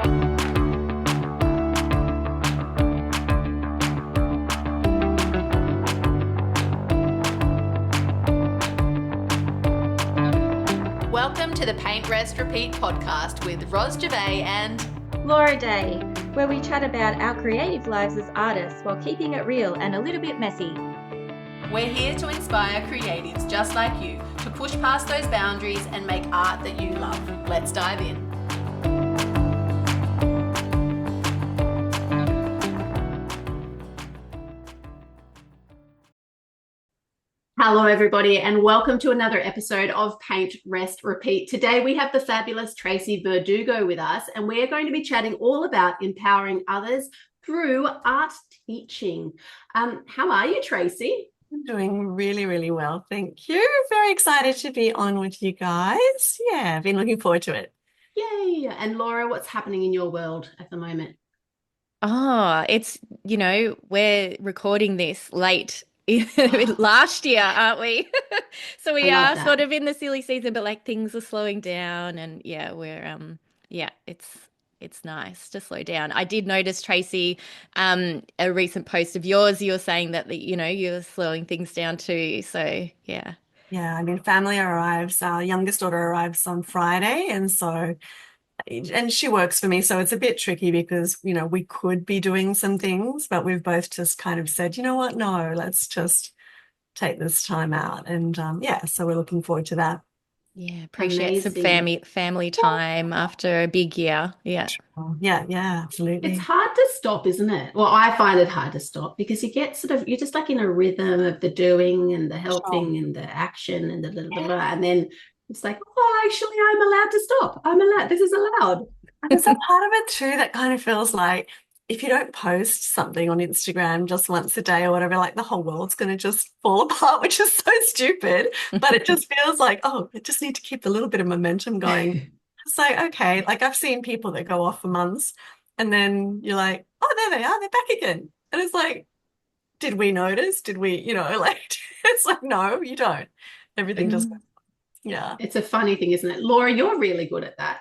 Welcome to the Paint, Rest, Repeat podcast with Ros Bay and Laura Day, where we chat about our creative lives as artists while keeping it real and a little bit messy. We're here to inspire creatives just like you to push past those boundaries and make art that you love. Let's dive in. Hello, everybody, and welcome to another episode of Paint, Rest, Repeat. Today, we have the fabulous Tracy Verdugo with us, and we are going to be chatting all about empowering others through art teaching. How are you, Tracy? I'm doing really, really well. Thank you. Very excited to be on with you guys. Yeah, I've been looking forward to it. Yay. And Laura, what's happening in your world at the moment? Oh, we're recording this late last year, aren't we? So we are sort of in the silly season, but like things are slowing down and it's nice to slow down. I did notice, Tracy, a recent post of yours, you were saying that you're slowing things down too. So yeah. Yeah, I mean, family arrives, our youngest daughter arrives on Friday, and she works for me, so it's a bit tricky because, we could be doing some things, but we've both just kind of said, you know what, no, let's just take this time out. And so we're looking forward to that. Yeah, appreciate some family time after a big year. Yeah. Yeah, absolutely. It's hard to stop, isn't it? Well, I find it hard to stop because you get you're just like in a rhythm of the doing and the helping and the action and the blah, blah, blah, and then it's like, oh, actually, I'm allowed to stop. I'm allowed. This is allowed. And there's a part of it too that kind of feels like if you don't post something on Instagram just once a day or whatever, like the whole world's going to just fall apart, which is so stupid. But it just feels like, oh, I just need to keep a little bit of momentum going. It's like, okay, like I've seen people that go off for months and then you're like, oh, there they are. They're back again. And it's like, did we notice? Did we, it's like, no, you don't. Everything just goes. Yeah. It's a funny thing, isn't it? Laura, you're really good at that.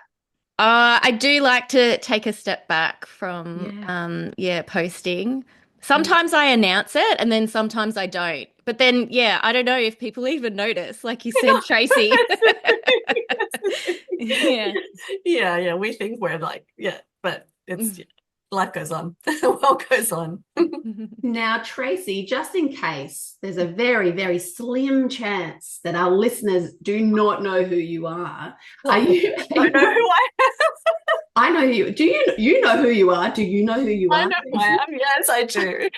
I do like to take a step back from posting. Sometimes I announce it and then sometimes I don't. But then, I don't know if people even notice, like you said, Tracy. Yeah. We think we're like, but it's life goes on. The world goes on. Now, Tracy, just in case, there's a very, very slim chance that our listeners do not know who you are. I know who I am. I know you. Do you know who you are? Do you know who you are? I know who I am. Yes, I do.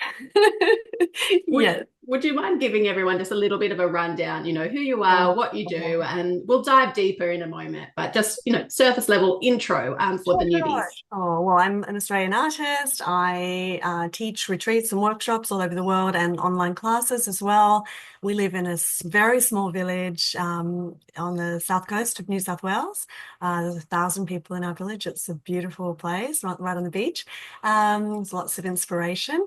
Would you mind giving everyone just a little bit of a rundown, who you are, what you do, and we'll dive deeper in a moment, but just, surface level intro for the newbies. Oh, well, I'm an Australian artist. I teach retreats and workshops all over the world and online classes as well. We live in a very small village on the south coast of New South Wales. There's 1,000 people in our village. It's a beautiful place right on the beach. There's lots of inspiration.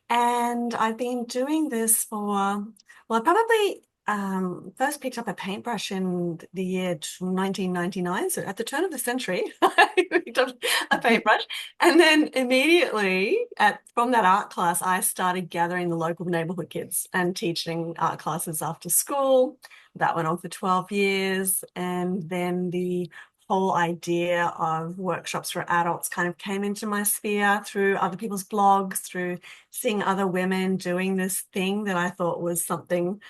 And I've been doing this I probably first picked up a paintbrush in the year 1999. So at the turn of the century, I picked up a paintbrush. And then immediately from that art class, I started gathering the local neighborhood kids and teaching art classes after school. That went on for 12 years. And then the whole idea of workshops for adults kind of came into my sphere through other people's blogs, through seeing other women doing this thing that I thought was something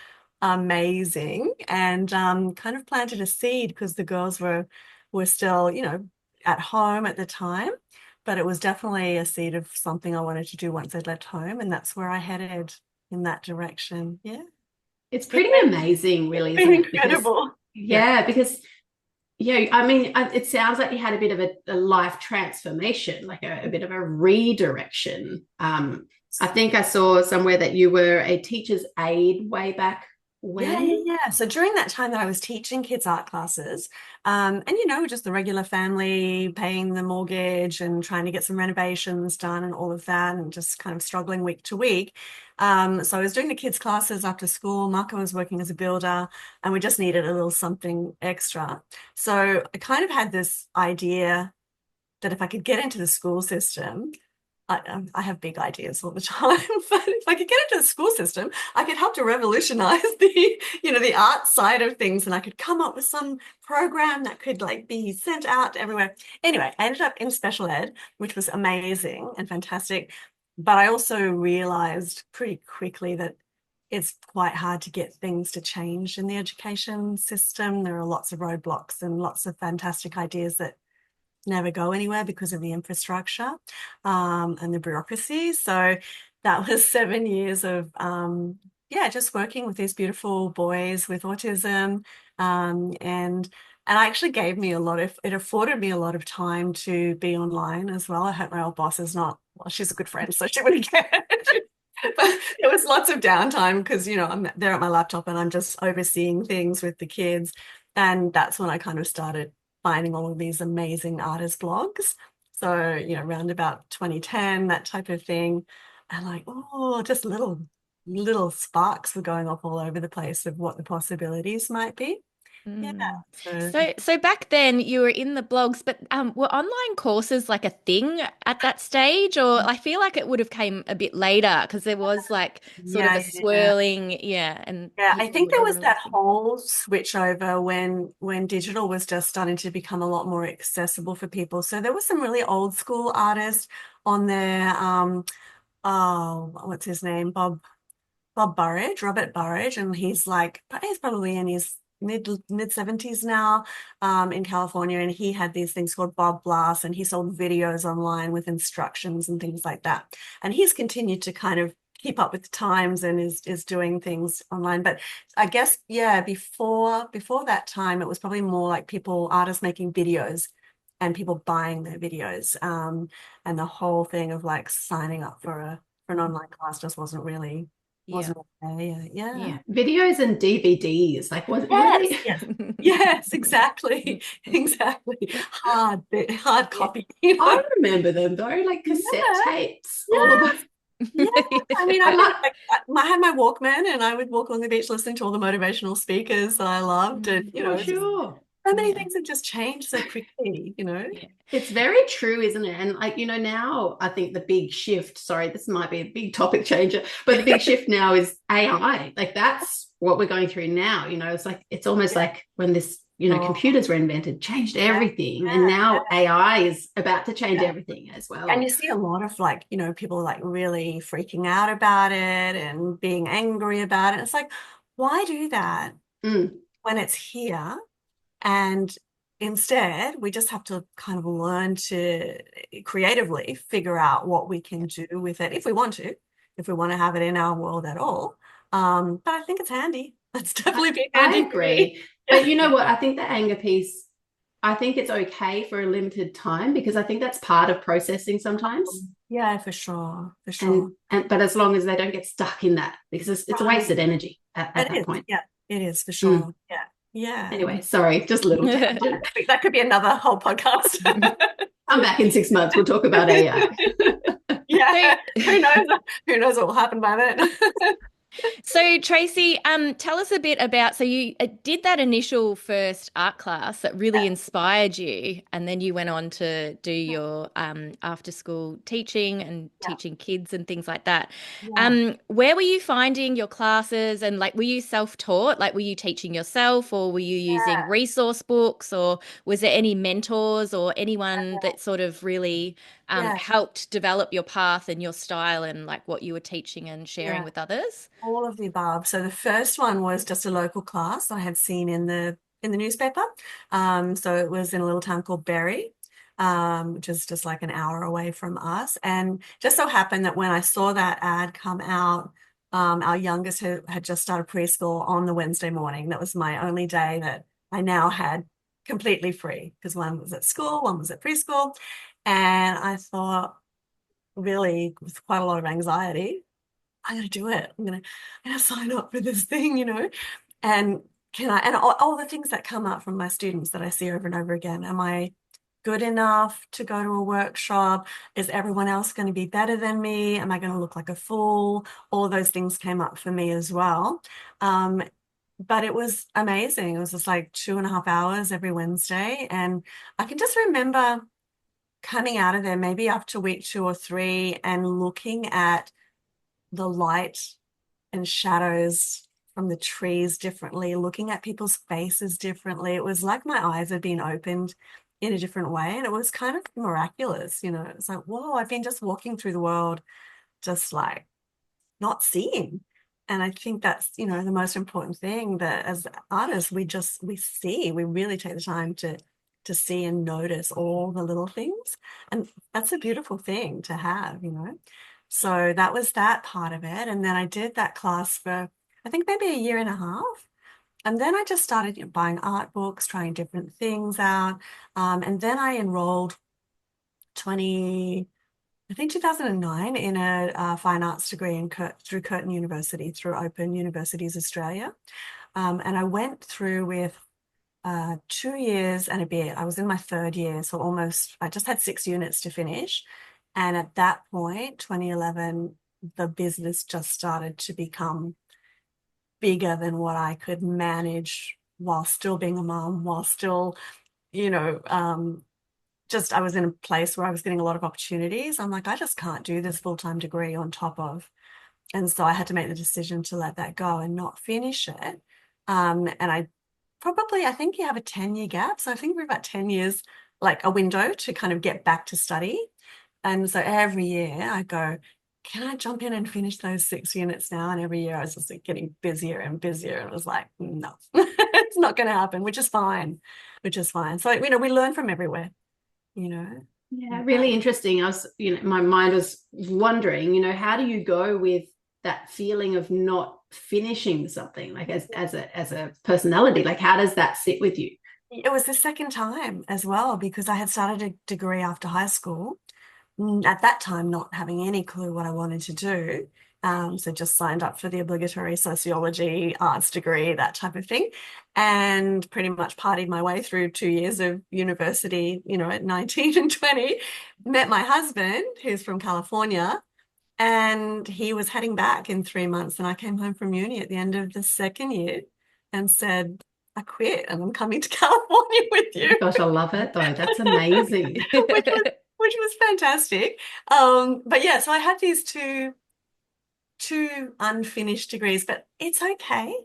amazing, and kind of planted a seed because the girls were still, at home at the time, but it was definitely a seed of something I wanted to do once I'd left home, and that's where I headed in that direction. Yeah. It's pretty amazing, really, isn't it? Incredible. Because I mean, it sounds like you had a bit of a life transformation, like a bit of a redirection. I think I saw somewhere that you were a teacher's aide way back when. Yeah. So during that time that I was teaching kids art classes, and just the regular family paying the mortgage and trying to get some renovations done and all of that, and just kind of struggling week to week. So I was doing the kids' classes after school. Marco was working as a builder, and we just needed a little something extra. So I kind of had this idea that if I could get into the school system, I have big ideas all the time, but if I could get into the school system, I could help to revolutionize the art side of things, and I could come up with some program that could like be sent out everywhere. Anyway, I ended up in special ed, which was amazing and fantastic. But I also realized pretty quickly that it's quite hard to get things to change in the education system. There are lots of roadblocks and lots of fantastic ideas that never go anywhere because of the infrastructure and the bureaucracy. So that was 7 years of just working with these beautiful boys with autism, and actually gave me it afforded me a lot of time to be online as well. I hope my old boss is not, well, she's a good friend, so she wouldn't care. But there was lots of downtime because, I'm there at my laptop and I'm just overseeing things with the kids. And that's when I kind of started finding all of these amazing artist blogs. So, around about 2010, that type of thing. And like, just little sparks were going off all over the place of what the possibilities might be. Yeah. So back then you were in the blogs, but were online courses like a thing at that stage? Or I feel like it would have came a bit later because there was like sort of a swirling, and I think there was that releasing. whole switch over when digital was just starting to become a lot more accessible for people. So there was some really old school artists on there. What's his name? Robert Burridge, and he's probably in his mid 70s now, in California, and he had these things called Bob Blasts, and he sold videos online with instructions and things like that. And he's continued to kind of keep up with the times and is doing things online. But I guess, before that time, it was probably more like artists making videos and people buying their videos. And the whole thing of like signing up for an online class just wasn't really okay. Yeah. Videos and DVDs, like what Yes, yes, exactly. Hard copy. I remember them though, like cassette tapes, all of them. Yeah, I mean, I had my Walkman, and I would walk on the beach listening to all the motivational speakers that I loved, and Sure. so many things have just changed so quickly. It's very true, isn't it? And like, now I think the big shift, sorry, this might be a big topic changer, but the big shift now is AI. Like that's what we're going through now. It's like, it's almost like when this, computers were invented, changed everything. And now AI is about to change everything as well. And you see a lot of like, people like really freaking out about it and being angry about it. It's like, why do that when it's here? And instead, we just have to kind of learn to creatively figure out what we can do with it if we want to have it in our world at all. But I think it's handy. It's definitely been handy. I agree. But you know what? I think the anger piece, I think it's okay for a limited time because I think that's part of processing sometimes. Yeah, for sure. But as long as they don't get stuck in that, because it's a wasted energy at that point. Yeah, it is for sure. Yeah. Anyway, sorry, just a little tangent. That could be another whole podcast. I'm back in 6 months. We'll talk about AI. Yeah. Who knows what will happen by then. So Tracy, tell us a bit about, so you did that initial first art class that really inspired you, and then you went on to do your after school teaching and teaching kids and things like that. Where were you finding your classes, and like, were you self-taught? Like, were you teaching yourself, or were you using resource books, or was there any mentors or anyone that sort of really helped develop your path and your style and like what you were teaching and sharing with others? All of the above. So the first one was just a local class I had seen in the newspaper. So it was in a little town called Berry, which is just like an hour away from us. And just so happened that when I saw that ad come out, our youngest had just started preschool on the Wednesday morning. That was my only day that I now had completely free because one was at school, one was at preschool. And I thought, really, with quite a lot of anxiety, I'm going to do it. I'm going to sign up for this thing, and and all the things that come up from my students that I see over and over again. Am I good enough to go to a workshop? Is everyone else going to be better than me? Am I going to look like a fool? All those things came up for me as well. But it was amazing. It was just like 2.5 hours every Wednesday. And I can just remember coming out of there maybe after week 2 or 3 and looking at the light and shadows from the trees differently, looking at people's faces differently. It was like my eyes had been opened in a different way, and it was kind of miraculous, you know. It's like, whoa, I've been just walking through the world, just like not seeing. And I think that's, you know, the most important thing, that as artists, we really take the time to see and notice all the little things. And that's a beautiful thing to have, you know. So that was that part of it. And then I did that class for, I think, maybe a year and a half. And then I just started, you know, buying art books, trying different things out. And then I enrolled 20, I think 2009 in a fine arts degree through Curtin University, through Open Universities Australia. And I went through with 2 years and a bit. I was in my third year, so almost, I just had 6 units to finish. And at that point, 2011, the business just started to become bigger than what I could manage while still being a mom, while still, you know, just I was in a place where I was getting a lot of opportunities. I'm like, I just can't do this full-time degree on top of. And so I had to make the decision to let that go and not finish it. And I think you have a 10-year gap. So I think we're about 10 years, like a window to kind of get back to study. And so every year I go, can I jump in and finish those 6 units now? And every year I was just like getting busier and busier. And it was like, no, it's not going to happen, which is fine, which is fine. So, you know, we learn from everywhere, you know. Yeah, really interesting. I was, you know, my mind was wondering, you know, how do you go with that feeling of not finishing something, like as a personality? Like, how does that sit with you? It was the second time as well, because I had started a degree after high school. At that time, not having any clue what I wanted to do. So just signed up for the obligatory sociology, arts degree, that type of thing, and pretty much partied my way through 2 years of university, you know, at 19 and 20. Met my husband, who's from California, and he was heading back in 3 months. And I came home from uni at the end of the second year and said, I quit and I'm coming to California with you. Gosh, I love it though. That's amazing. which was fantastic. But yeah, so I had these two unfinished degrees, but it's okay.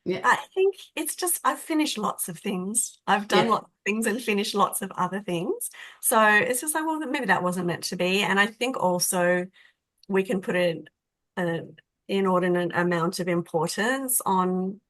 Yeah. I think it's just I've finished lots of things. I've done lots of things and finished lots of other things. So it's just like, well, maybe that wasn't meant to be. And I think also we can put an inordinate amount of importance on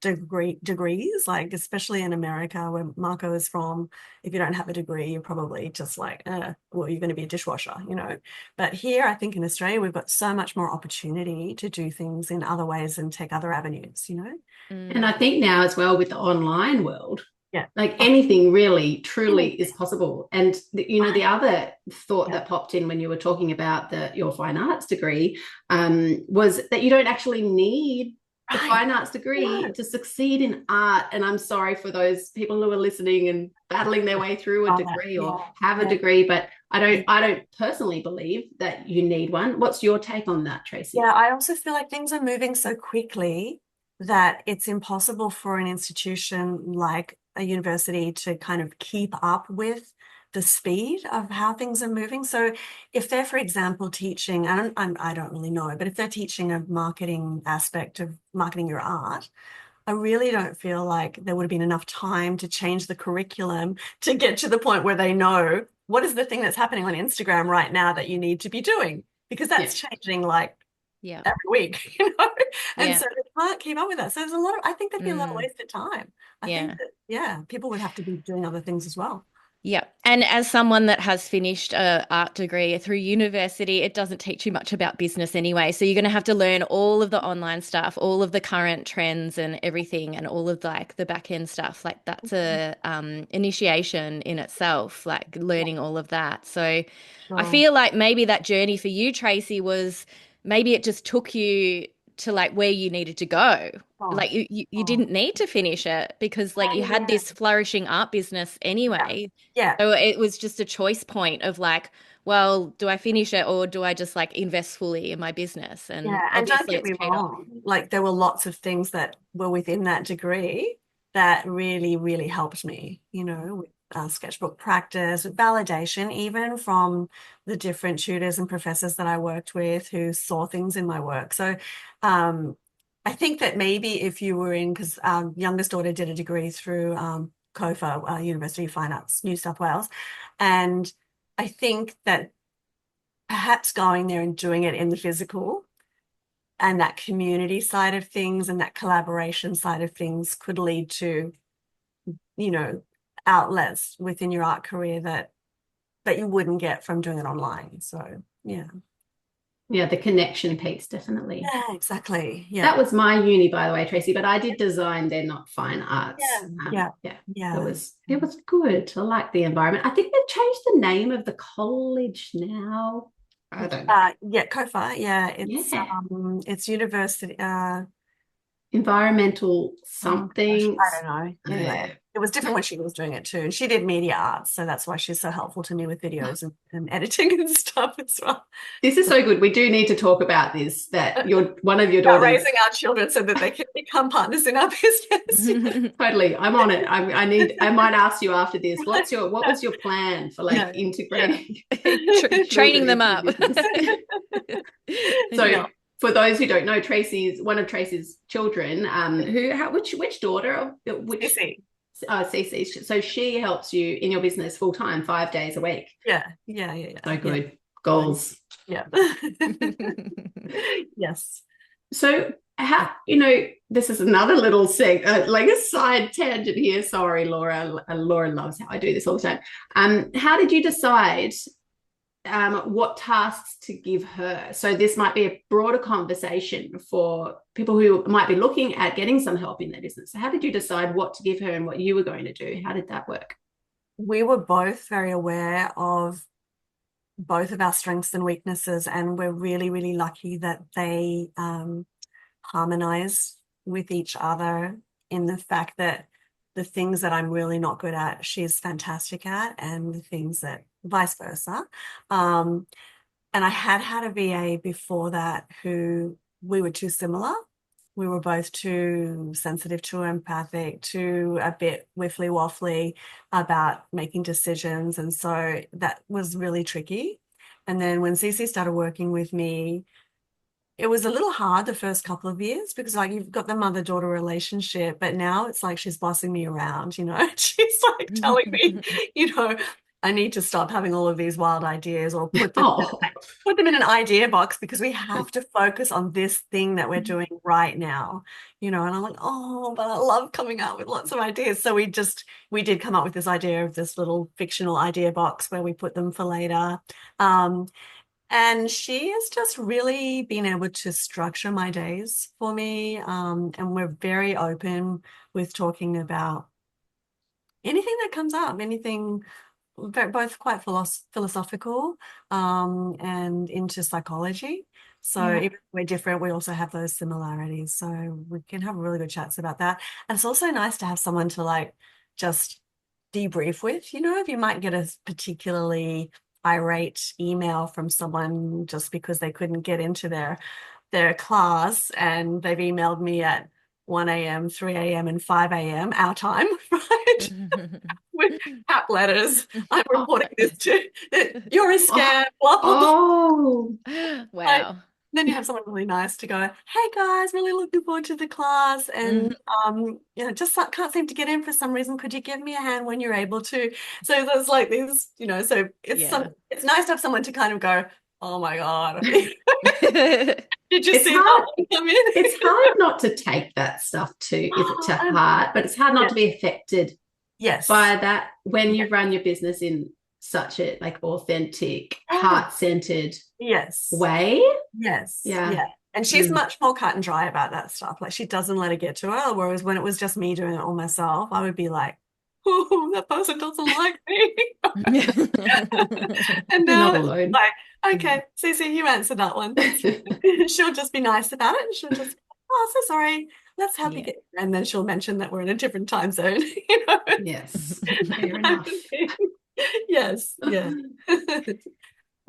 degrees, like especially in America where Marco is from. If you don't have a degree, you're probably just like, well, you're going to be a dishwasher, you know. But here, I think in Australia, we've got so much more opportunity to do things in other ways and take other avenues, you know. And I think now as well with the online world, yeah, like anything really truly is possible. And you know, the other thought that popped in when you were talking about your fine arts degree was that you don't actually need the fine arts degree to succeed in art. And I'm sorry for those people who are listening and battling their way through a degree or have a degree, but I don't personally believe that you need one. What's your take on that, Tracy? Yeah, I also feel like things are moving so quickly that it's impossible for an institution like a university to kind of keep up with the speed of how things are moving. So if they're, for example, teaching, I don't really know, but if they're teaching a marketing aspect of marketing your art, I really don't feel like there would have been enough time to change the curriculum to get to the point where they know what is the thing that's happening on Instagram right now that you need to be doing, because that's changing like every week, you know, and so they can't keep up with that. So there's I think there'd be a lot of wasted time. I think that, people would have to be doing other things as well. Yeah. And as someone that has finished a art degree through university, it doesn't teach you much about business anyway. So you're going to have to learn all of the online stuff, all of the current trends and everything, and all of like the back end stuff. Like that's a initiation in itself, like learning all of that. So I feel like maybe that journey for you, Tracy, was maybe it just took you to like where you needed to go. Like you didn't need to finish it because like you had this flourishing art business anyway. Yeah. So it was just a choice point of like, well, do I finish it or do I just like invest fully in my business? And and don't get me wrong, like there were lots of things that were within that degree that really, really helped me, you know, sketchbook practice, validation, even from the different tutors and professors that I worked with who saw things in my work. So I think that maybe if you were in, because our youngest daughter did a degree through COFA, University of Fine Arts, New South Wales, and I think that perhaps going there and doing it in the physical and that community side of things and that collaboration side of things could lead to, outlets within your art career that you wouldn't get from doing it online. So, yeah. Yeah, the connection piece, definitely. Yeah, exactly. Yeah. That was my uni, by the way, Tracy, but I did design. They're not fine arts. Yeah. It was good. I like the environment. I think they've changed the name of the college now. I don't know. Yeah, COFA. Yeah, it's university. Environmental something. I don't know. Anyway, it was different when she was doing it too. And she did media arts, so that's why she's so helpful to me with videos and editing and stuff as well. This is so good. We do need to talk about this, that one of your daughters raising our children so that they can become partners in our business. Totally. I'm on it. I might ask you after this, what was your plan for integrating training them up? So for those who don't know, Tracy's one of Tracy's children. Which daughter? Which Cece. So she helps you in your business full time, 5 days a week. Yeah. So good. Yeah. Goals. Yeah. Yes. So how, this is another little like a side tangent here. Sorry, Laura. Laura loves how I do this all the time. How did you decide what tasks to give her? So this might be a broader conversation for people who might be looking at getting some help in their business. So how did you decide what to give her and what you were going to do? How did that work? We were both very aware of both of our strengths and weaknesses, and we're really, really lucky that they harmonize with each other in the fact that the things that I'm really not good at, she's fantastic at, and the things that vice versa. And I had a VA before that who we were too similar. We were both too sensitive, too empathic, too a bit whiffly waffly about making decisions. And so that was really tricky. And then when Cece started working with me, it was a little hard the first couple of years because you've got the mother-daughter relationship, but now it's like she's bossing me around, she's like telling me, I need to stop having all of these wild ideas or put them in an idea box because we have to focus on this thing that we're doing right now, and I'm like, oh, but I love coming up with lots of ideas. So we did come up with this idea of this little fictional idea box where we put them for later. And she has just really been able to structure my days for me. And we're very open with talking about anything that comes up, anything, both quite philosophical and into psychology. So even if we're different, we also have those similarities. So we can have really good chats about that. And it's also nice to have someone to just debrief with, if you might get a particularly irate email from someone just because they couldn't get into their class and they've emailed me at 1 a.m., 3 a.m. and 5 a.m. our time, right? With cap letters. I'm reporting this to you're a scam. Oh, wow. Then you have someone really nice to go, hey guys, really looking forward to the class, and just can't seem to get in for some reason. Could you give me a hand when you're able to? So there's like this, so it's nice to have someone to kind of go, oh my God. Did you see that one come in? It's hard not to take that stuff to heart, but it's hard not to be affected by that when you run your business in such a authentic, heart-centered way. Yes. Yeah. And she's much more cut and dry about that stuff. She doesn't let it get to her. Whereas when it was just me doing it all myself, I would be like, oh, that person doesn't like me. And now it's like, okay, Cece, you answer that one. She'll just be nice about it. And she'll just, oh, so sorry. Let's help you get. And then she'll mention that we're in a different time zone. Yes. Fair enough. Yes. Yeah.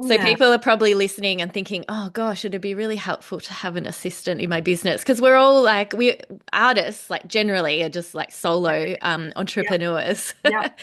So Yeah. people are probably listening and thinking, "Oh gosh, it'd be really helpful to have an assistant in my business," because we're all like we artists like generally are just like solo Yep. entrepreneurs. Yep.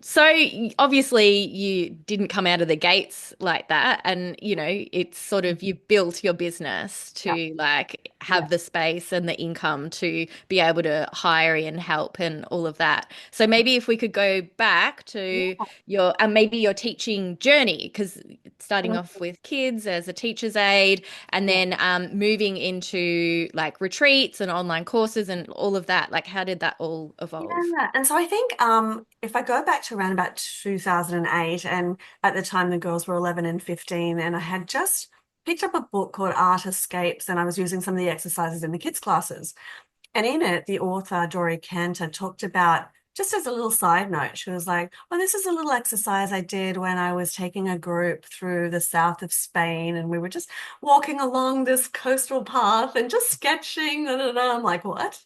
So obviously you didn't come out of the gates like that, and you know it's sort of you built your business Yep. to like have Yep. the space and the income to be able to hire and help and all of that. So maybe if we could go back to your and maybe your teaching journey, because starting Yeah. off with kids as a teacher's aide and Yeah. then moving into like retreats and online courses and all of that, like how did that all evolve? Yeah, and so I think if I go back to around about 2008, and at the time the girls were 11 and 15, and I had just picked up a book called Art Escapes, and I was using some of the exercises in the kids' classes. And in it, the author, Dory Cantor, talked about, just as a little side note, she was like, well, this is a little exercise I did when I was taking a group through the south of Spain, and we were just walking along this coastal path and just sketching. Da, da, da. I'm like, what?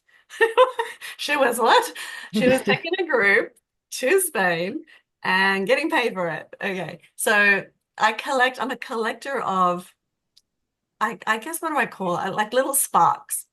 She was what? She was taking a group to Spain and getting paid for it. Okay. So I'm a collector of, I guess, what do I call it? Like little sparks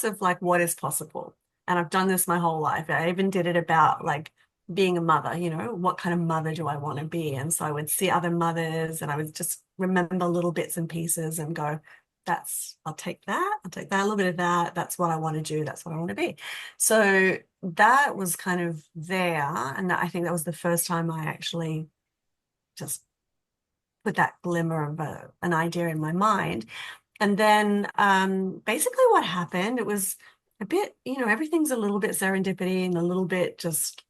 of like what is possible. And I've done this my whole life. I even did it about like being a mother, what kind of mother do I want to be? And so I would see other mothers and I would just remember little bits and pieces and go, I'll take that. I'll take that, a little bit of that. That's what I want to do. That's what I want to be. So that was kind of there. And I think that was the first time I actually just put that glimmer of an idea in my mind. And then basically what happened, it was a bit, everything's a little bit serendipity and a little bit just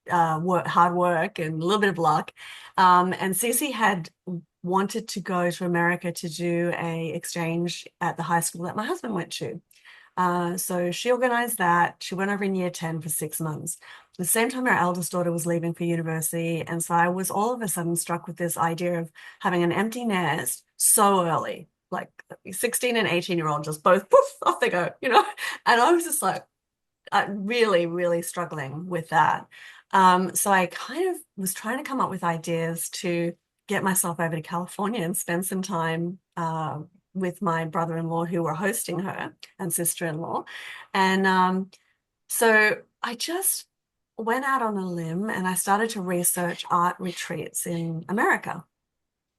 hard work and a little bit of luck. And Cece had wanted to go to America to do a exchange at the high school that my husband went to. So she organized that. She went over in year 10 for 6 months. At the same time, our eldest daughter was leaving for university. And so I was all of a sudden struck with this idea of having an empty nest so early, like 16 and 18-year-old, just both poof, off they go, And I was just like, really, really struggling with that. So I kind of was trying to come up with ideas to get myself over to California and spend some time with my brother-in-law who were hosting her and sister-in-law. And so I just went out on a limb and I started to research art retreats in America.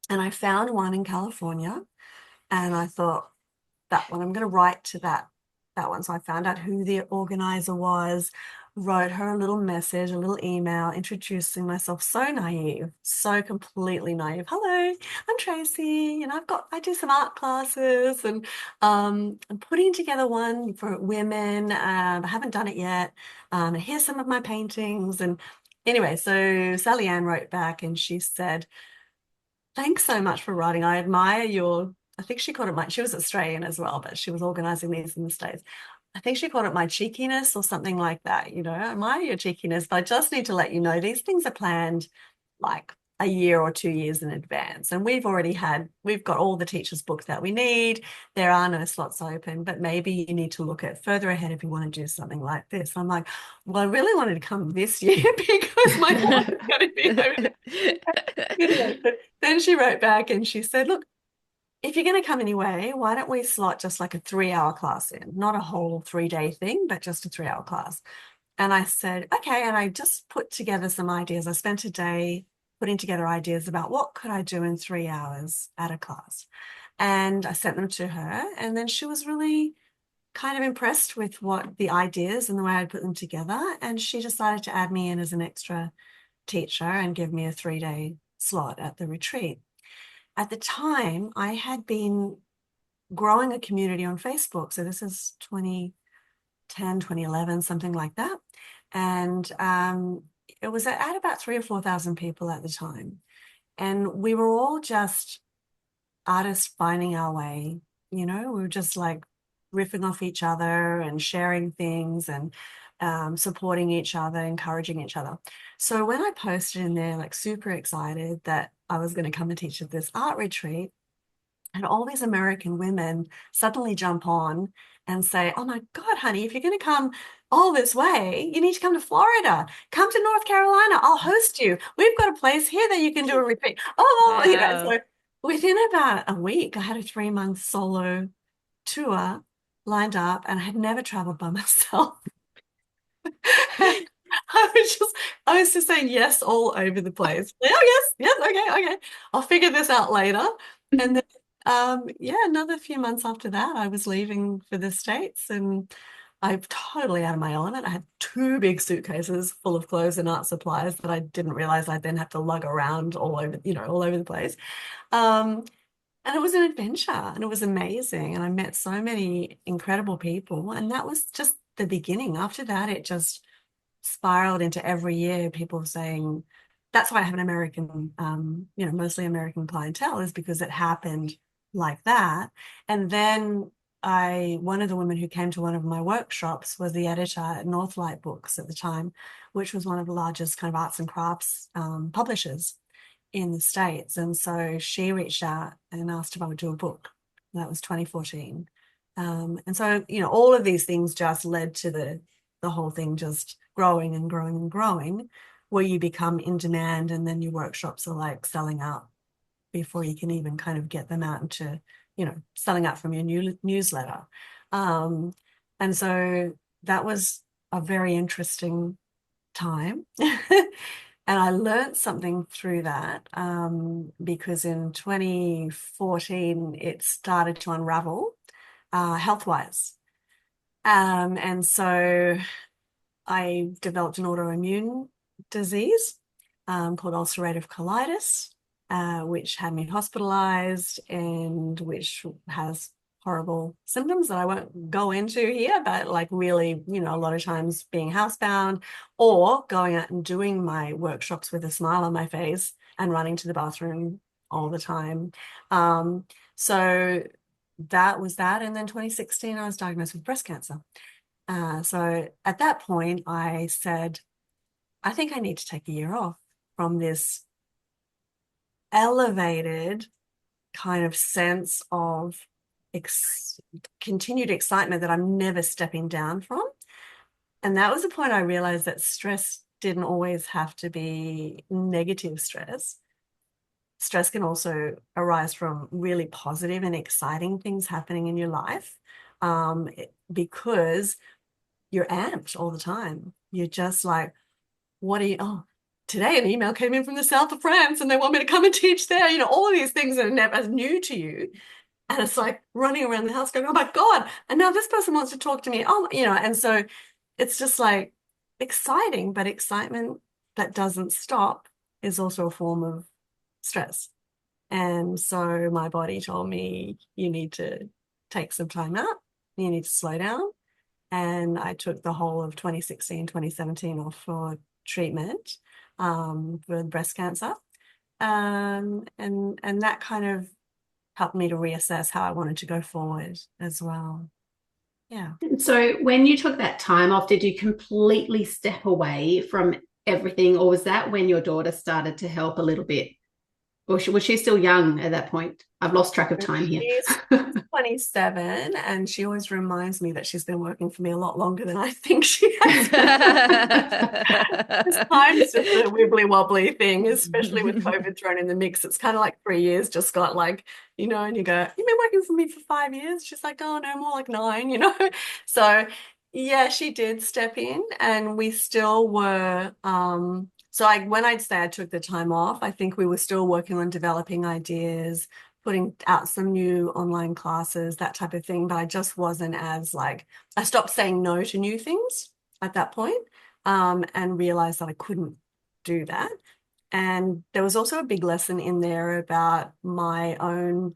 And I found one in California and I thought, that one, I'm going to write to that one. So I found out who the organizer was, wrote her a little message, a little email, introducing myself. So naive, so completely naive. Hello, I'm Tracy, and I do some art classes, and I'm putting together one for women. I haven't done it yet. Here's some of my paintings, and anyway, so Sally Ann wrote back, and she said, "Thanks so much for writing. I admire your." I think she called it she was Australian as well, but she was organizing these in the States. I think she called it my cheekiness or something like that. I admire your cheekiness, but I just need to let you know these things are planned like a year or 2 years in advance. And we've got all the teachers booked that we need. There are no slots open, but maybe you need to look at further ahead if you want to do something like this. I'm like, well, I really wanted to come this year because my daughter's going to be over. Anyway, then she wrote back and she said, look, if you're going to come anyway, why don't we slot just like a 3-hour class in, not a whole 3-day thing, but just a 3-hour class. And I said, okay. And I just put together some ideas. I spent a day putting together ideas about what could I do in 3 hours at a class. And I sent them to her. And then she was really kind of impressed with what the ideas and the way I'd put them together. And she decided to add me in as an extra teacher and give me a 3-day slot at the retreat. At the time, I had been growing a community on Facebook. So this is 2010, 2011, something like that. And it was at about 3,000 or 4,000 people at the time. And we were all just artists finding our way. We were just like riffing off each other and sharing things and supporting each other, encouraging each other. So when I posted in there, like super excited that I was going to come and teach at this art retreat, And all these American women suddenly jump on and say, oh my God, honey, if you're going to come all this way, you need to come to Florida. Come to North Carolina. I'll host you. We've got a place here that you can do a retreat. Oh, Wow. so within about a week, I had a 3-month solo tour lined up, and I had never traveled by myself. I was just saying yes all over the place. Like, oh yes, okay. I'll figure this out later. And then yeah, another few months after that, I was leaving for the States, and I'm totally out of my element. I had 2 big suitcases full of clothes and art supplies that I didn't realize I'd then have to lug around all over, all over the place. And it was an adventure, and it was amazing. And I met so many incredible people, and that was just the beginning. After that, it just spiraled into every year people saying, that's why I have an American, mostly American clientele, is because it happened like that. And then one of the women who came to one of my workshops was the editor at Northlight Books at the time, which was one of the largest kind of arts and crafts publishers in the States. And so she reached out and asked if I would do a book. And that was 2014. And so, all of these things just led to the whole thing just growing and growing and growing, where you become in demand, and then your workshops are like selling out before you can even kind of get them out into, selling out from your newsletter. And so that was a very interesting time. And I learned something through that, because in 2014, it started to unravel health-wise. And so I developed an autoimmune disease called ulcerative colitis, which had me hospitalized and which has horrible symptoms that I won't go into here, but like really, a lot of times being housebound or going out and doing my workshops with a smile on my face and running to the bathroom all the time. So that was that. And then 2016, I was diagnosed with breast cancer. So at that point, I said, I think I need to take a year off from this elevated kind of sense of continued excitement that I'm never stepping down from. And that was the point I realized that stress didn't always have to be negative stress. Stress can also arise from really positive and exciting things happening in your life, because you're amped all the time. You're just like, today an email came in from the south of France and they want me to come and teach there. All of these things that are never new to you. And it's like running around the house going, oh my God, and now this person wants to talk to me. And so it's just like exciting, but excitement that doesn't stop is also a form of stress. And so my body told me, you need to take some time out, you need to slow down. And I took the whole of 2016, 2017 off for treatment for breast cancer. And that kind of helped me to reassess how I wanted to go forward as well. Yeah. So when you took that time off, did you completely step away from everything, or was that when your daughter started to help a little bit? Or was she still young at that point? I've lost track of time here. She's 27, and she always reminds me that she's been working for me a lot longer than I think she has. Time's just a wibbly wobbly thing, especially with COVID thrown in the mix. It's kind of like 3 years just got like, and you go, you've been working for me for 5 years? She's like, oh no, more like 9, So yeah, she did step in, and we still were so when I'd say I took the time off, I think we were still working on developing ideas, putting out some new online classes, that type of thing. But I just wasn't as I stopped saying no to new things at that point, and realized that I couldn't do that. And there was also a big lesson in there about my own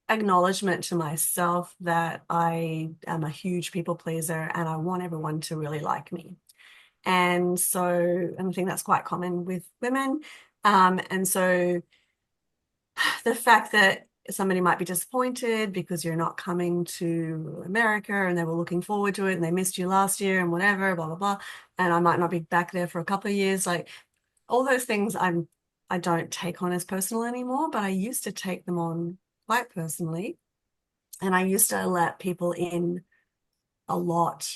acknowledgement to myself that I am a huge people pleaser and I want everyone to really like me. And so, I think that's quite common with women. And so the fact that somebody might be disappointed because you're not coming to America and they were looking forward to it and they missed you last year and whatever, blah, blah, blah. And I might not be back there for a couple of years. Like all those things I'm I don't take on as personal anymore, but I used to take them on quite personally. And I used to let people in a lot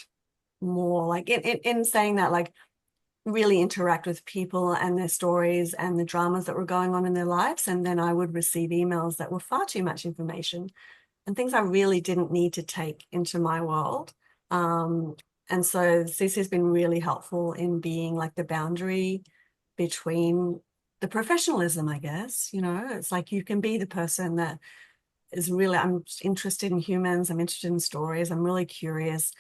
more, like in saying that, like really interact with people and their stories and the dramas that were going on in their lives. And then I would receive emails that were far too much information and things I really didn't need to take into my world. And so Cece's been really helpful in being like the boundary between the professionalism, I guess. It's like you can be the person that is really, I'm interested in humans, I'm interested in stories, I'm really curious,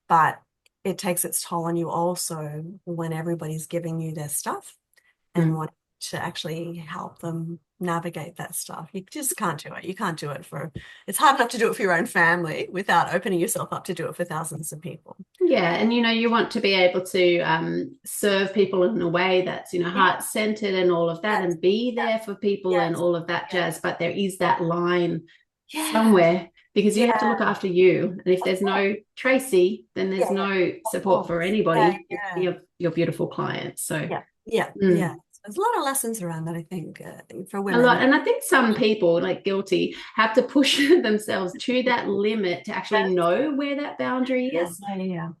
but it takes its toll on you also when everybody's giving you their stuff and want to actually help them navigate that stuff. You just can't do it. You can't do it it's hard enough to do it for your own family without opening yourself up to do it for thousands of people. Yeah, and you want to be able to serve people in a way that's heart-centered and all of that, and be there for people and all of that jazz. But there is that line somewhere, because you have to look after you, and if there's no Tracy, then there's no support for anybody. Your beautiful clients. So there's a lot of lessons around that, I think, for women. A lot. And I think some people, like guilty, have to push themselves to that limit to actually know where that boundary is. And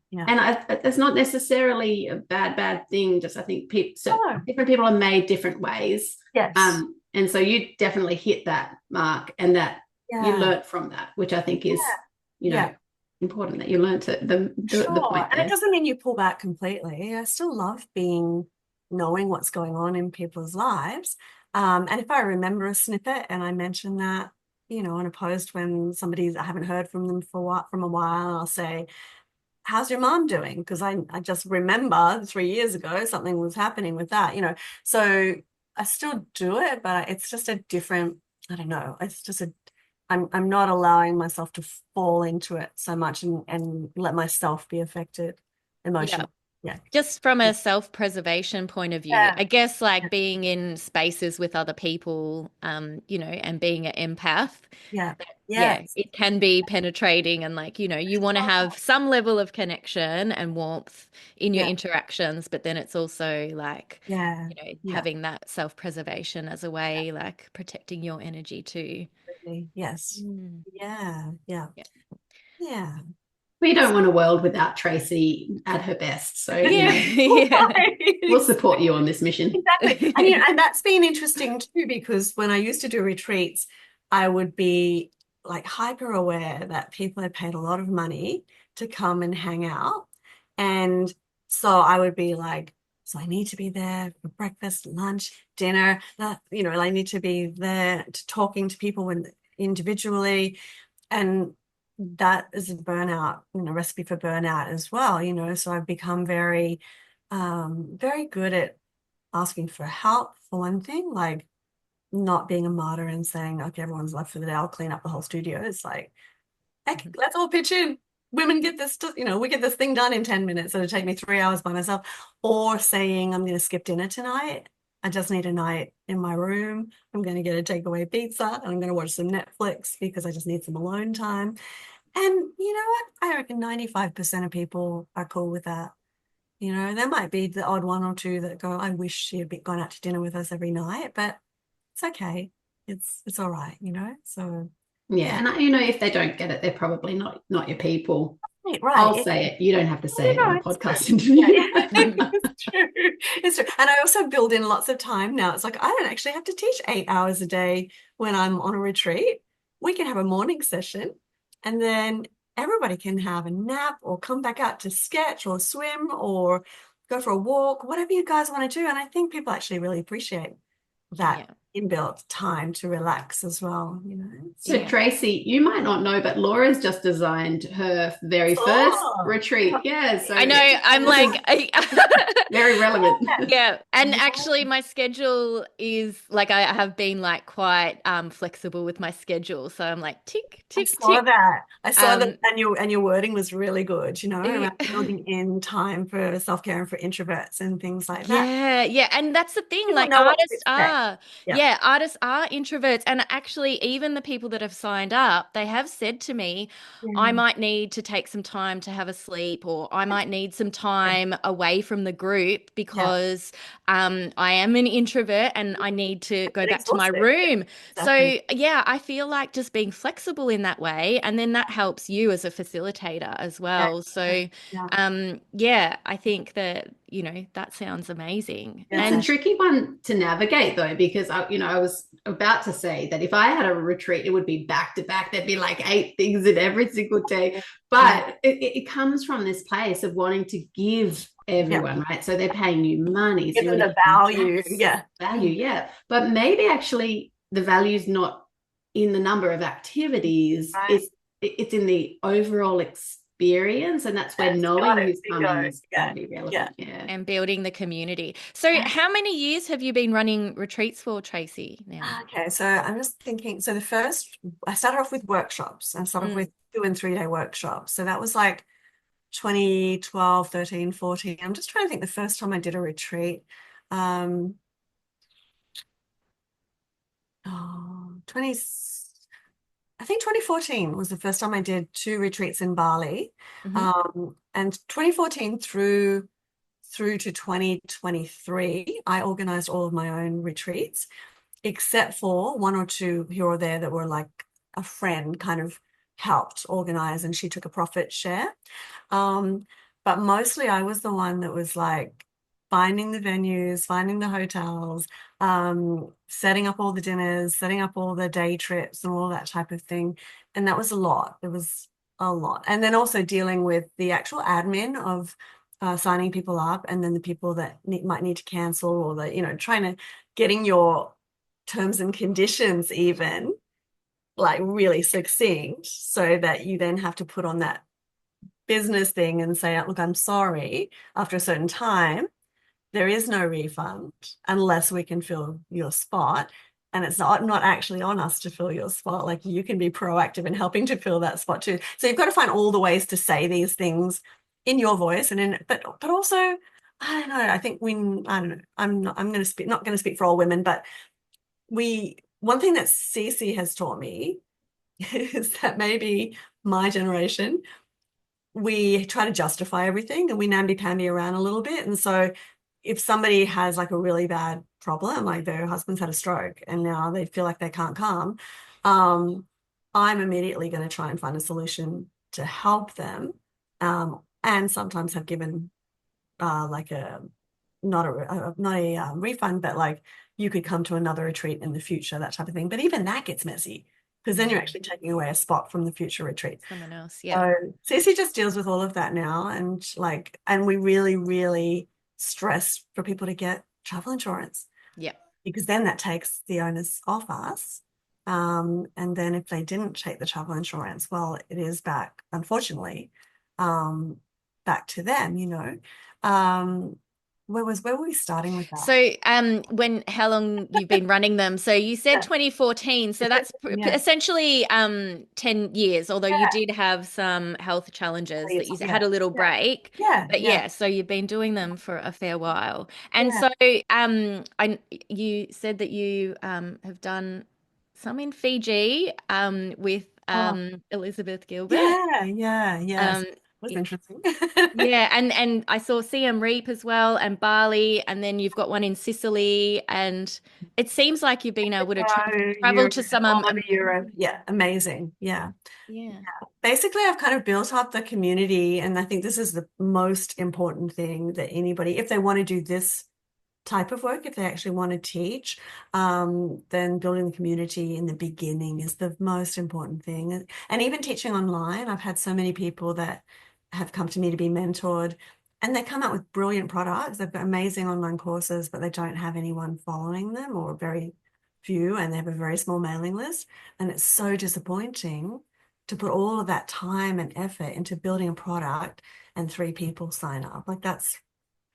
that's not necessarily a bad thing. Just I think different people are made different ways. And so you definitely hit that mark, and that you learnt from that, which I think is, important, that you learnt the point there. And it doesn't mean you pull back completely. I still love knowing what's going on in people's lives. And if I remember a snippet and I mention that, on a post when I haven't heard from them from a while, I'll say, how's your mom doing? Because I just remember 3 years ago, something was happening with that, So I still do it, but it's just a different, I don't know. It's just I'm not allowing myself to fall into it so much and let myself be affected emotionally. Just from a self-preservation point of view, I guess, like being in spaces with other people, and being an empath. It can be penetrating, and like, you want to have some level of connection and warmth in your interactions, but then it's also like, having that self-preservation as a way, like protecting your energy too. Yes. We don't want a world without Tracy at her best. So we'll support you on this mission. Exactly. And that's been interesting too, because when I used to do retreats, I would be like hyper aware that people had paid a lot of money to come and hang out. And so I would be like, so I need to be there for breakfast, lunch, dinner, I need to be there talking to people individually. And that is a burnout, recipe for burnout as well, so I've become very, very good at asking for help, for one thing, like not being a martyr and saying, okay, everyone's left for the day, I'll clean up the whole studio. It's like, heck, let's all pitch in. Women get this, we get this thing done in 10 minutes. It'll take me 3 hours by myself. Or saying, I'm going to skip dinner tonight. I just need a night in my room. I'm going to get a takeaway pizza and I'm going to watch some Netflix because I just need some alone time. And you know what? I reckon 95% of people are cool with that. There might be the odd one or two that go, I wish she had gone out to dinner with us every night, but it's okay. It's all right, So and if they don't get it, they're probably not your people. Right. I'll say it. You don't have to say it on a podcast interview. It's true. It's true. And I also build in lots of time now. It's like I don't actually have to teach 8 hours a day when I'm on a retreat. We can have a morning session, and then everybody can have a nap or come back out to sketch or swim or go for a walk, whatever you guys want to do. And I think people actually really appreciate that inbuilt time to relax as well, So Tracy, you might not know, but Laura's just designed her very first retreat. So I know, I'm like very relevant. And actually my schedule is like, I have been like quite flexible with my schedule, so I'm like tick tick tick. I saw that, and your wording was really good, around building in time for self-care and for introverts and things like that. And that's the thing, like artists are yeah, artists are introverts. And actually, even the people that have signed up, they have said to me, I Yeah. might need to take some time to have a sleep, or I might need some time away from the group Yeah. because I am an introvert and I need to go It's back to my exhausting. room. Exactly. So, yeah, I feel like just being flexible in that way. And then that helps you as a facilitator as Yeah. well. So, Yeah. yeah, I think that, that sounds amazing. It's Yeah. a And tricky one to navigate though, because I was about to say that if I had a retreat, it would be back to back. There'd be like 8 things in every single day. Yeah. But it comes from this place of wanting to give Yeah. everyone, right? So they're paying you money. So Give you them want the to give them value. back Yeah. value, yeah. But maybe actually the value's not in the number of activities. Right. It's in the overall experience, and that's where Yes. Got knowing it. who's Bingo. coming is going Yeah. to be Yeah. relevant. Yeah. and building the community. So, how many years have you been running retreats for, Tracy, now? Okay, so I'm just thinking. So I started off with workshops. I started off Mm. with 2 and 3 day workshops. So that was like 2012, 13, 14. I'm just trying to think the first time I did a retreat. Um, oh, 20, I think 2014 was the first time I did 2 retreats in Bali. Hmm. And 2014 through to 2023, I organized all of my own retreats, except for 1 or 2 here or there that were like a friend kind of helped organize, and she took a profit share. Um, but mostly I was the one that was like finding the venues, finding the hotels, setting up all the dinners, setting up all the day trips and all that type of thing. And that was a lot. It was a lot. And then also dealing with the actual admin of signing people up, and then the people that might need to cancel, or trying to getting your terms and conditions even like really succinct, so that you then have to put on that business thing and say, look, I'm sorry, after a certain time, there is no refund unless we can fill your spot. And it's not actually on us to fill your spot. Like, you can be proactive in helping to fill that spot too. So you've got to find all the ways to say these things in your voice, but also, I don't know. I think I don't know. I'm going to speak, not going to speak for all women, but one thing that Cece has taught me is that maybe my generation, we try to justify everything and we namby-pamby around a little bit. And so if somebody has like a really bad problem, like their husband's had a stroke and now they feel like they can't come, I'm immediately going to try and find a solution to help them. And sometimes have given like not a refund, but like, you could come to another retreat in the future, that type of thing. But even that gets messy, because then you're actually taking away a spot from the future retreat. Someone else, yeah. So Cece just deals with all of that now, and we really, really stress for people to get travel insurance. Yeah. Because then that takes the onus off us. And then if they didn't take the travel insurance, well, it is back, unfortunately, back to them. Where were we starting with that? So, how long you've been running them? So you said 2014. So that's Yeah. essentially 10 years, although you Yeah. did have some health challenges that you Yeah. had a little break. Yeah. But Yeah. yeah, so you've been doing them for a fair while. And Yeah. so you said that you have done some in Fiji with Oh, Elizabeth Gilbert. yeah. Yes. Um, Was interesting. yeah, and I saw Siem Reap as well, and Bali, and then you've got one in Sicily, and it seems like you've been able to travel Europe, to some all over Europe. Yeah, amazing. Yeah. yeah. Basically, I've kind of built up the community, and I think this is the most important thing that anybody, if they want to do this type of work, if they actually want to teach, then building the community in the beginning is the most important thing. And even teaching online, I've had so many people that have come to me to be mentored, and they come out with brilliant products. They've got amazing online courses, but they don't have anyone following them, or very few, and they have a very small mailing list. And it's so disappointing to put all of that time and effort into building a product and 3 people sign up. Like, that's,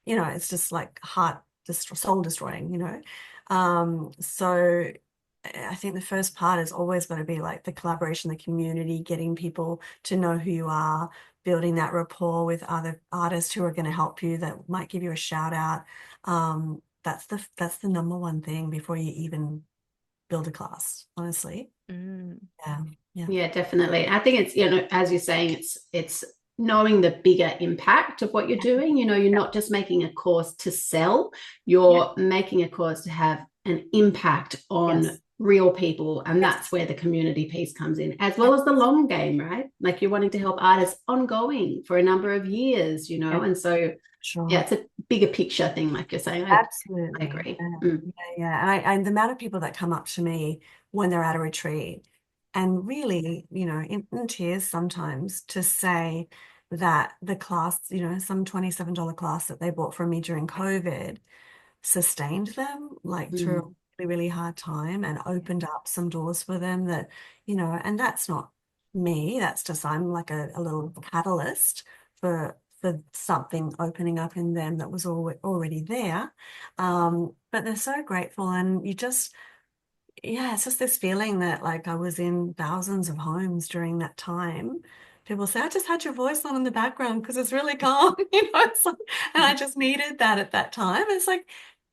it's just like soul destroying. So I think the first part is always going to be like the collaboration, the community, getting people to know who you are, building that rapport with other artists who are going to help you, that might give you a shout out. That's the number one thing before you even build a class, honestly. Mm. Yeah. Yeah, definitely. I think it's, as you're saying, it's knowing the bigger impact of what you're doing. You're not just making a course to sell, you're making a course to have an impact on real people. And that's where the community piece comes in, as well as the long game, right? Like you're wanting to help artists ongoing for a number of years, and so it's a bigger picture thing, like you're saying. Absolutely. I agree. And the amount of people that come up to me when they're at a retreat and really, in tears sometimes, to say that the class, some $27 class that they bought from me during COVID sustained them like through a really, really hard time and opened up some doors for them that, and that's not me, that's just I'm like a little catalyst for something opening up in them that was already there. But they're so grateful, and you just, it's just this feeling that like I was in thousands of homes during that time. People say, I just had your voice on in the background because it's really calm, it's like, and I just needed that at that time. It's like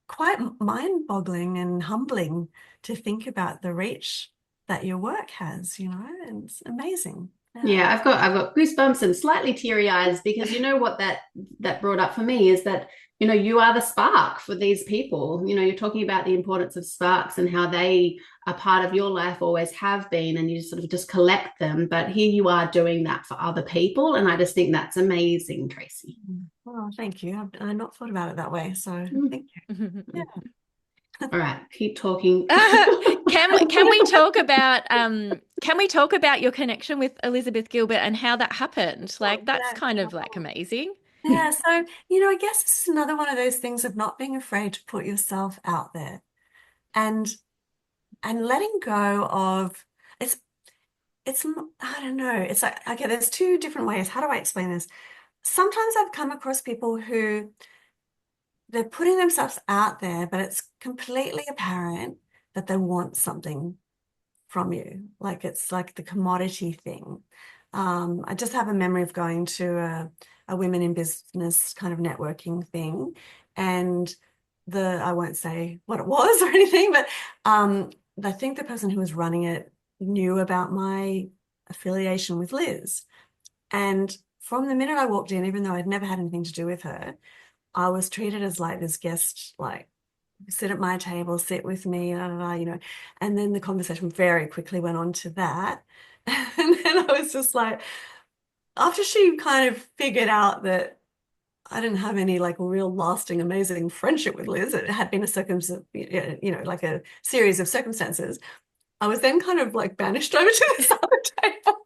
quite mind-boggling and humbling to think about the reach that your work has, and it's amazing. Yeah, I've got goosebumps and slightly teary eyes, because what that brought up for me is that you are the spark for these people. You're talking about the importance of sparks and how they are part of your life, always have been, and you sort of just collect them. But here you are doing that for other people, and I just think that's amazing, Tracy. Well, thank you. I've not thought about it that way, so thank you. Yeah. All right, keep talking. Can we talk about your connection with Elizabeth Gilbert and how that happened? Like that's kind of like amazing. Yeah, so I guess this is another one of those things of not being afraid to put yourself out there and letting go of it's I don't know, it's like, okay, there's two different ways. How do I explain this? Sometimes I've come across people who they're putting themselves out there, but it's completely apparent that they want something from you. Like it's like the commodity thing. I just have a memory of going to a women in business kind of networking thing, and I won't say what it was or anything, but I think the person who was running it knew about my affiliation with Liz. And from the minute I walked in, even though I'd never had anything to do with her, I was treated as like this guest, like sit at my table, sit with me, and then the conversation very quickly went on to that. And then I was just like, after she kind of figured out that I didn't have any like real lasting, amazing friendship with Liz, it had been like a series of circumstances. I was then kind of like banished over to this other table.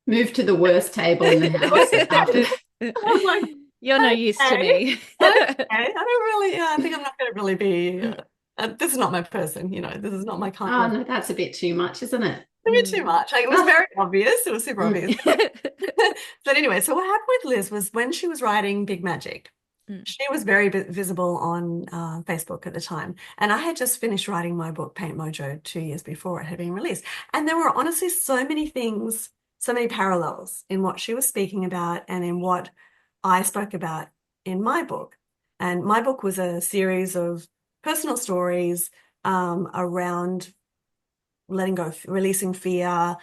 Moved to the worst table in the house after. I was like, you're no use to me. I think I'm not going to really be, this is not my person, this is not my kind of. Oh, no, that's a bit too much, isn't it? A bit too much. Like, it was very obvious. It was super obvious. But anyway, so what happened with Liz was when she was writing Big Magic, she was very visible on Facebook at the time. And I had just finished writing my book, Paint Mojo, 2 years before it had been released. And there were honestly so many things, so many parallels in what she was speaking about and in what I spoke about in my book. And my book was a series of personal stories around letting go, releasing fear,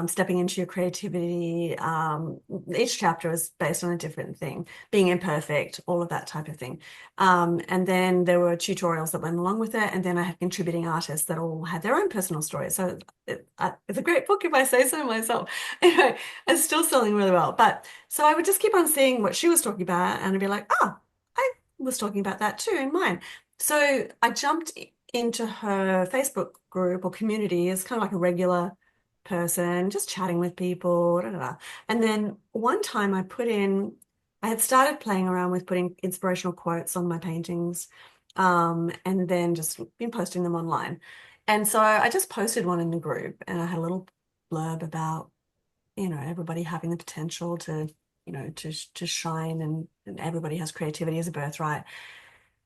stepping into your creativity. Each chapter is based on a different thing, being imperfect, all of that type of thing. And then there were tutorials that went along with it. And then I had contributing artists that all had their own personal stories. So it's a great book if I say so myself. Anyway, it's still selling really well. But so I would just keep on seeing what she was talking about and I'd be like, oh, I was talking about that too in mine. So I jumped into her Facebook group or community as kind of like a regular person, just chatting with people. And then one time I had started playing around with putting inspirational quotes on my paintings, and then just been posting them online. And so I just posted one in the group and I had a little blurb about, everybody having the potential to, to shine, and everybody has creativity as a birthright.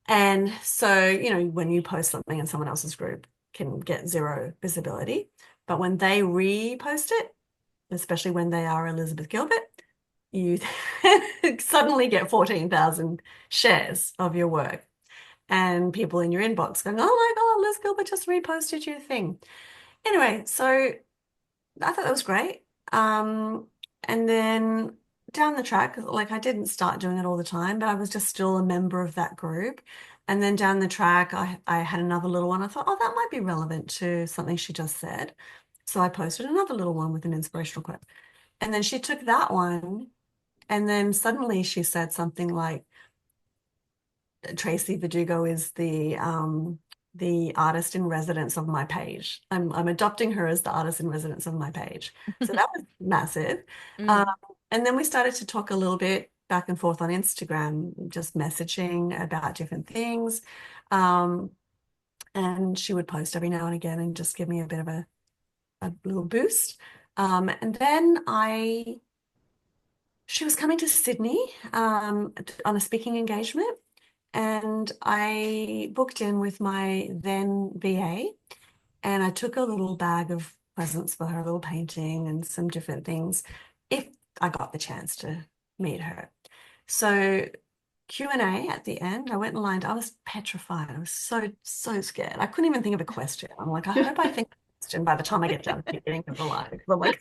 And so, when you post something in someone else's group can get zero visibility, but when they repost it, especially when they are Elizabeth Gilbert, you suddenly get 14,000 shares of your work. and people in your inbox going, oh my God, Liz Gilbert just reposted your thing. Anyway, so I thought that was great. And then down the track, like I didn't start doing it all the time, but I was just still a member of that group. And then down the track, I had another little one. I thought, oh, that might be relevant to something she just said. So I posted another little one with an inspirational quote. And then she took that one, and then suddenly she said something like, Tracy Verdugo is the artist in residence of my page. I'm adopting her as the artist in residence of my page. So that was massive. And then we started to talk a little bit back and forth on Instagram, just messaging about different things. And she would post every now and again and just give me a bit of a little boost. And then she was coming to Sydney on a speaking engagement. And I booked in with my then VA, and I took a little bag of presents for her, a little painting and some different things, if I got the chance to meet her. So Q&A at the end, I went and lined. I was petrified. I was so scared. I couldn't even think of a question. I'm like, I hope I think of a question by the time I get done getting to the line. I'm like,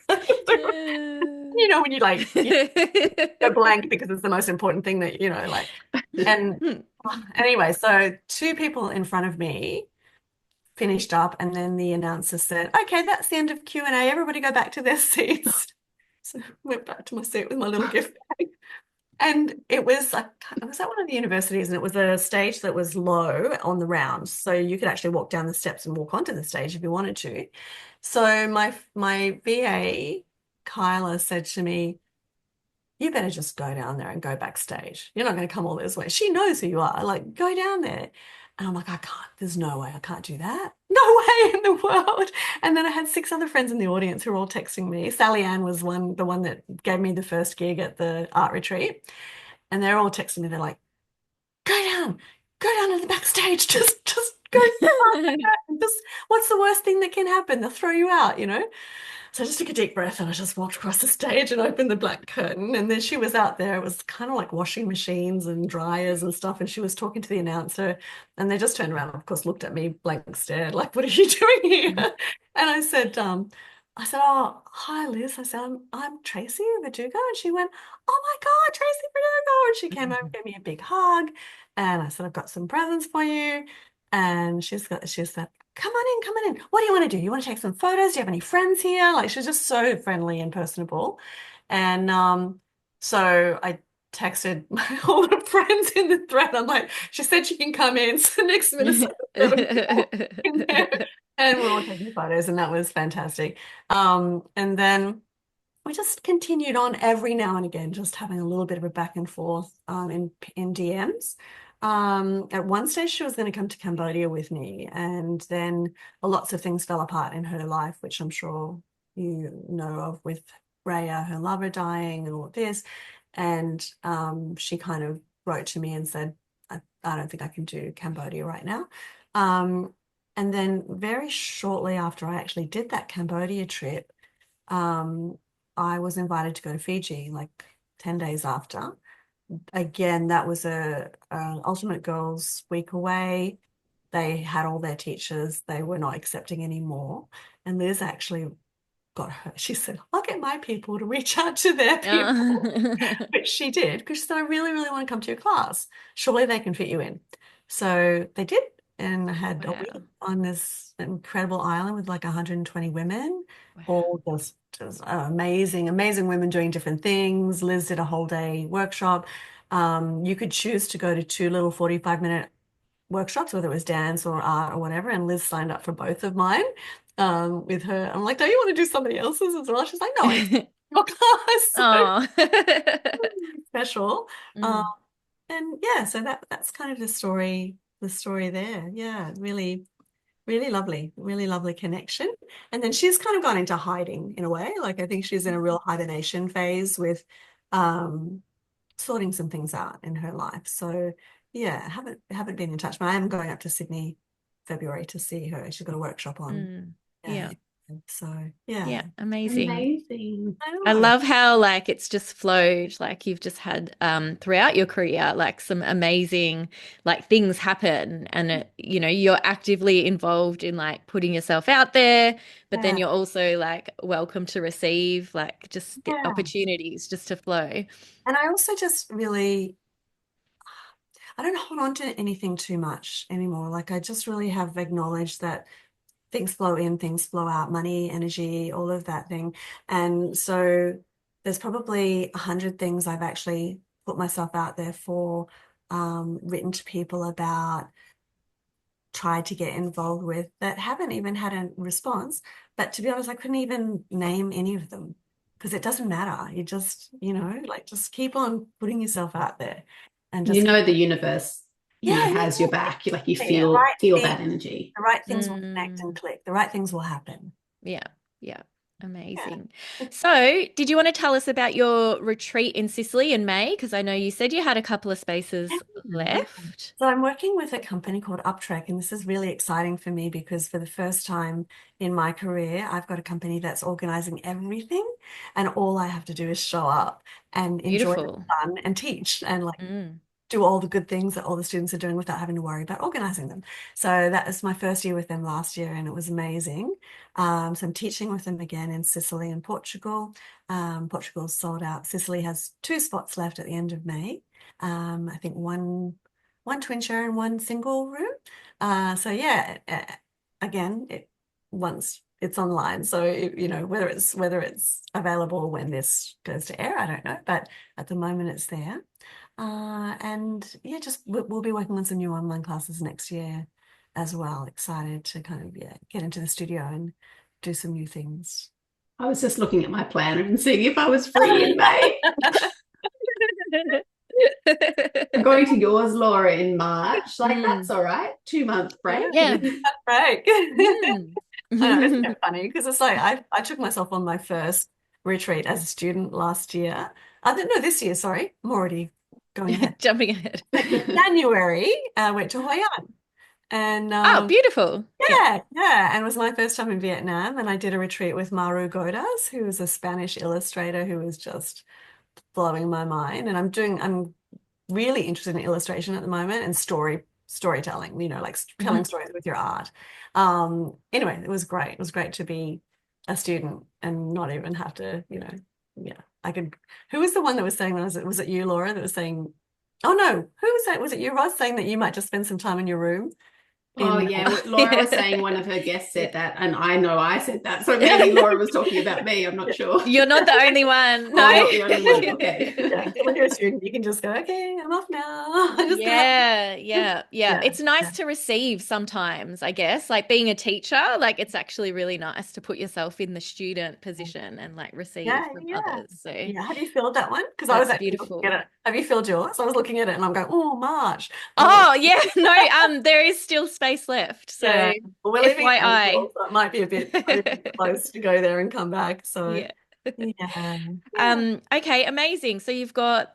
you know, when you go blank because it's the most important thing that, like, and anyway, so two people in front of me finished up, and then the announcer said, okay, that's the end of Q&A. Everybody go back to their seats. So I went back to my seat with my little gift bag. And it was at one of the universities, and it was a stage that was low on the round. So you could actually walk down the steps and walk onto the stage if you wanted to. So my VA, Kyla, said to me, you better just go down there and go backstage. You're not going to come all this way. She knows who you are. Like, go down there. And I'm like, I can't. There's no way I can't do that. No way in the world. And then I had 6 other friends in the audience who were all texting me. Sally Ann was the one that gave me the first gig at the art retreat. And they're all texting me. They're like, go down to the backstage. Just go. Just, what's the worst thing that can happen? They'll throw you out, So I just took a deep breath and I just walked across the stage and opened the black curtain. And then she was out there. It was kind of like washing machines and dryers and stuff. And she was talking to the announcer, and they just turned around and, of course, looked at me, blank stared, like, what are you doing here? And I said, oh, hi, Liz. I said, I'm Tracy Verdugo. And she went, oh my God, Tracy Verdugo. And she came over, gave me a big hug. And I said, I've got some presents for you. And she said, come on in. What do you want to do? You want to take some photos? Do you have any friends here? Like, she's just so friendly and personable. And so I texted all the friends in the thread. I'm like, she said she can come in. So next minute, in there, and we're all taking photos, and that was fantastic. And then we just continued on every now and again, just having a little bit of a back and forth in DMs. At one stage, she was going to come to Cambodia with me, and then lots of things fell apart in her life, which I'm sure you know of, with Raya, her lover, dying and all of this. And she kind of wrote to me and said, I don't think I can do Cambodia right now. And then very shortly after I actually did that Cambodia trip, I was invited to go to Fiji, like 10 days after. Again, that was an Ultimate Girls Week away. They had all their teachers. They were not accepting anymore. And Liz actually got her. She said, I'll get my people to reach out to their people. Which she did, because she said, I really, really want to come to your class. Surely they can fit you in. So they did. And I had a week on this incredible island with like 120 women, all just amazing women doing different things. Liz did a whole day workshop. You could choose to go to 2 little 45-minute workshops, whether it was dance or art or whatever. And Liz signed up for both of mine with her. I'm like, don't you want to do somebody else's as well? She's like, no, it's your class. So special. And yeah, so that's kind of the story there. Yeah, really, really lovely connection. And then she's kind of gone into hiding in a way. Like, I think she's in a real hibernation phase with sorting some things out in her life. So yeah, haven't been in touch, but I am going up to Sydney February to see her. She's got a workshop on. Yeah. So Yeah, amazing. Amazing. I love how like it's just flowed, like you've just had throughout your career like some amazing like things happen, and you're actively involved in like putting yourself out there, but then you're also like welcome to receive like just the opportunities just to flow. And I also just really, I don't hold on to anything too much anymore. Like I just really have acknowledged that things flow in, things flow out, money, energy, all of that thing. And so there's probably 100 things I've actually put myself out there for, written to people about, tried to get involved with, that haven't even had a response. But to be honest, I couldn't even name any of them because it doesn't matter. You just, like just keep on putting yourself out there and just the universe has your back. You feel that energy. The right things will connect and click. The right things will happen. Yeah. Amazing. So, did you want to tell us about your retreat in Sicily in May? Because I know you said you had a couple of spaces left. So I'm working with a company called Uptrek, and this is really exciting for me because for the first time in my career, I've got a company that's organizing everything, and all I have to do is show up and enjoy the fun and teach and do all the good things that all the students are doing without having to worry about organizing them. So that was my first year with them last year, and it was amazing. So I'm teaching with them again in Sicily and Portugal. Portugal's sold out. Sicily has 2 spots left at the end of May. I think one twin share and one single room. So yeah, again, once it's online. So whether it's available when this goes to air, I don't know, but at the moment it's there. And yeah, just we'll be working on some new online classes next year as well. Excited to kind of get into the studio and do some new things. I was just looking at my planner and seeing if I was free in May. I'm going to yours, Laura, in March. That's all right. 2-month break. Yeah. Break. I know, isn't it funny? Because it's like I took myself on my first retreat as a student last year. This year, sorry. I'm already going ahead. Jumping ahead. January, I went to Hoi An. And beautiful. Yeah. And it was my first time in Vietnam, and I did a retreat with Maru Godas, who is a Spanish illustrator who was just blowing my mind. And I'm really interested in illustration at the moment and storytelling, telling stories with your art. Anyway, it was great. It was great to be a student and not even have to, who was the one that was saying that? Was it you, Laura, that was saying, oh no, who was that? Was it you, Ros, saying that you might just spend some time in your room? Laura was saying one of her guests said that, and I know I said that, so maybe Laura was talking about me. I'm not sure. You're not the only one. No, I'm not the only one. Okay. When you're a student, you can just go, okay, I'm off now. Yeah. It's nice to receive sometimes, I guess. Like being a teacher, like it's actually really nice to put yourself in the student position and like receive from others. So have you filled that one? Because I was actually beautiful. Looking at it. Have you filled yours? I was looking at it and I'm going, oh, March. Oh yeah, no, there is still space left. So well, we're living FYI. So it might be a bit close to go there and come back. So okay, amazing. So you've got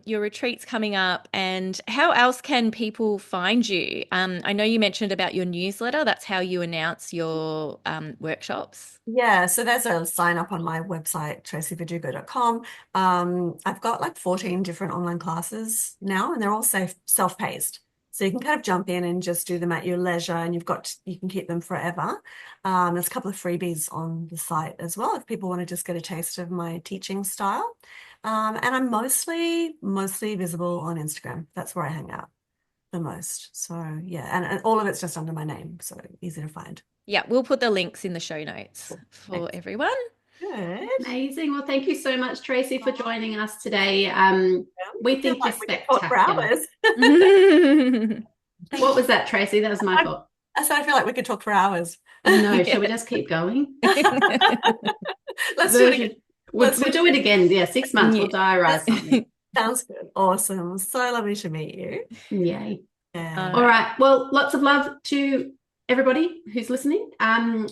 your retreats coming up, and how else can people find you? I know you mentioned about your newsletter. That's how you announce your workshops. Yeah, so there's a sign up on my website, tracyverdugo.com. I've got like 14 different online classes now, and they're all self-paced. So you can kind of jump in and just do them at your leisure, and you can keep them forever. There's a couple of freebies on the site as well if people want to just get a taste of my teaching style. And I'm mostly visible on Instagram. That's where I hang out the most. So yeah, and all of it's just under my name, so easy to find. Yeah, we'll put the links in the show notes for everyone. Good. Amazing. Well, thank you so much, Tracy, for joining us today. We think you're spectacular. For hours. What was that, Tracy? That was my fault. I said I feel like we could talk for hours. No, shall we just keep going? Let's do it again. We'll do it again. Yeah, 6 months. We'll diarise something. Sounds good. Awesome. So lovely to meet you. Yay. Yeah. All right. Well, lots of love to everybody who's listening. I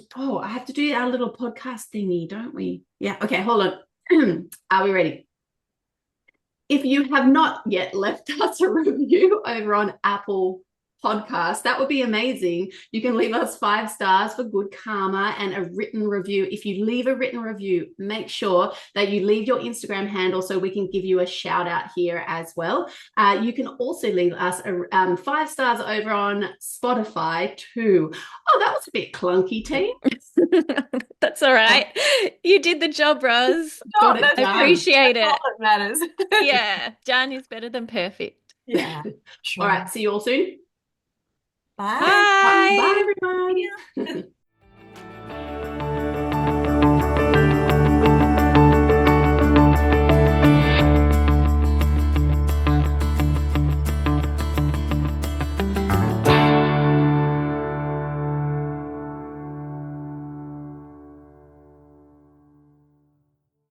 have to do our little podcast thingy, don't we? Yeah. Okay, hold on. Are we ready? If you have not yet left us a review over on Apple podcast, that would be amazing. You can leave us 5 stars for good karma and a written review. If you leave a written review, make sure that you leave your Instagram handle so we can give you a shout out here as well. You can also leave us 5 stars over on Spotify too. Oh, that was a bit clunky, team. That's all right. You did the job, Ros. Got it I done. appreciate it. All that matters. Yeah, done is better than perfect. Yeah, sure. All right, see you all soon. Bye. Bye. Bye everyone.